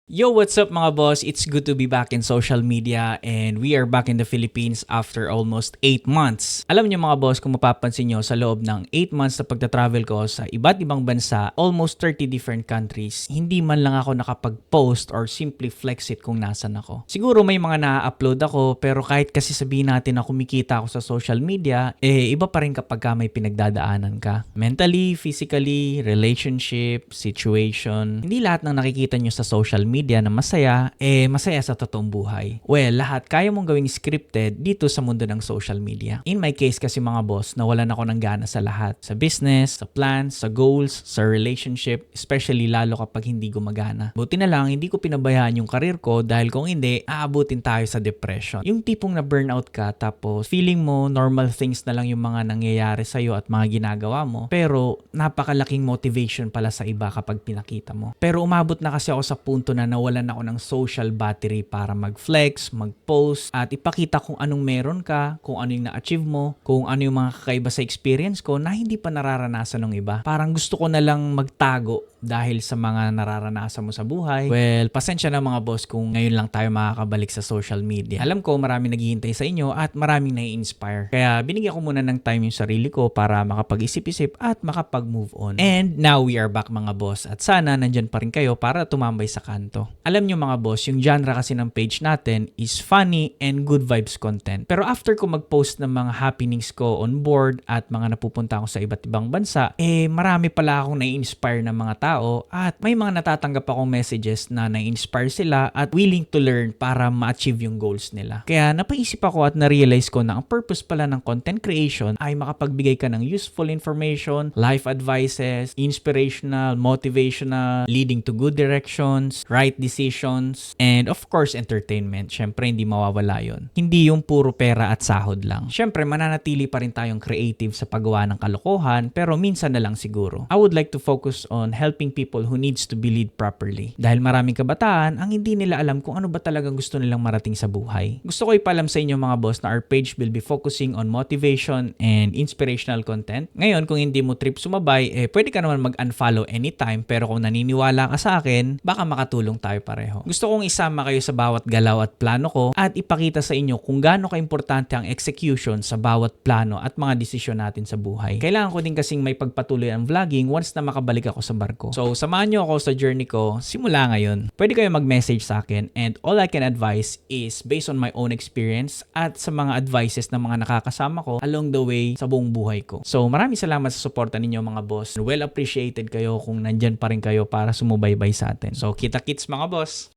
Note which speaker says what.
Speaker 1: Yo, what's up mga boss? It's good to be back in social media and we are back in the Philippines after almost 8 months. Alam niyo mga boss, kung mapapansin niyo sa loob ng 8 months na pagta-travel ko sa iba't ibang bansa, almost 30 different countries, hindi man lang ako nakapag-post or simply flex it kung nasan ako. Siguro may mga na-upload ako pero kahit kasi sabihin natin na kumikita ako sa social media, iba pa rin kapag may pinagdadaanan ka. Mentally, physically, relationship, situation, hindi lahat ng nakikita niyo sa social media na masaya, masaya sa totoong buhay. Well, lahat kaya mong gawing scripted dito sa mundo ng social media. In my case kasi mga boss, nawalan ako ng gana sa lahat. Sa business, sa plans, sa goals, sa relationship, especially lalo kapag hindi gumagana. Buti na lang, hindi ko pinabayaan yung karir ko dahil kung hindi, aabutin tayo sa depression. Yung tipong na burnout ka tapos feeling mo normal things na lang yung mga nangyayari sa'yo at mga ginagawa mo, pero napakalaking motivation pala sa iba kapag pinakita mo. Pero umabot na kasi ako sa punto na nawalan ako ng social battery para mag-flex, mag-post, at ipakita kung anong meron ka, kung ano yung na-achieve mo, kung ano yung mga kakaiba sa experience ko na hindi pa nararanasan ng iba. Parang gusto ko na lang magtago dahil sa mga nararanasan mo sa buhay. Well, pasensya na mga boss kung ngayon lang tayo makakabalik sa social media. Alam ko maraming naghihintay sa inyo at maraming nai-inspire. Kaya binigyan ko muna ng time yung sarili ko para makapag-isip-isip at makapag-move on. And now we are back mga boss at sana nandyan pa rin kayo para tumambay sa kanto. Alam nyo mga boss, yung genre kasi ng page natin is funny and good vibes content. Pero after ko mag-post ng mga happenings ko on board at mga napupunta ako sa iba't ibang bansa, marami pala akong nai-inspire ng mga tao at may mga natatanggap akong messages na na-inspire sila at willing to learn para ma-achieve yung goals nila. Kaya napaisip ako at na-realize ko na ang purpose pala ng content creation ay makapagbigay ka ng useful information, life advices, inspirational, motivational, leading to good directions, right decisions, and of course entertainment. Syempre hindi mawawala yun. Hindi yung puro pera at sahod lang. Syempre mananatili pa rin tayong creative sa paggawa ng kalokohan pero minsan na lang siguro. I would like to focus on helping people who needs to be lead properly. Dahil maraming kabataan ang hindi nila alam kung ano ba talagang gusto nilang marating sa buhay. Gusto ko ipalam sa inyo mga boss na our page will be focusing on motivation and inspirational content. Ngayon kung hindi mo trip sumabay, pwede ka naman mag-unfollow anytime pero kung naniniwala ka sa akin, baka makatulong tayo pareho. Gusto kong isama kayo sa bawat galaw at plano ko at ipakita sa inyo kung gaano kaimportante ang execution sa bawat plano at mga desisyon natin sa buhay. Kailangan ko din kasing may pagpatuloy ang vlogging once na makabalik ako sa barko. So, samahan nyo ako sa journey ko simula ngayon. Pwede kayo mag-message sa akin and all I can advise is based on my own experience at sa mga advices ng mga nakakasama ko along the way sa buong buhay ko. So, maraming salamat sa suporta ninyo mga boss. Well appreciated kayo kung nandyan pa rin kayo para sumubaybay sa atin. So, kita-kits mga boss!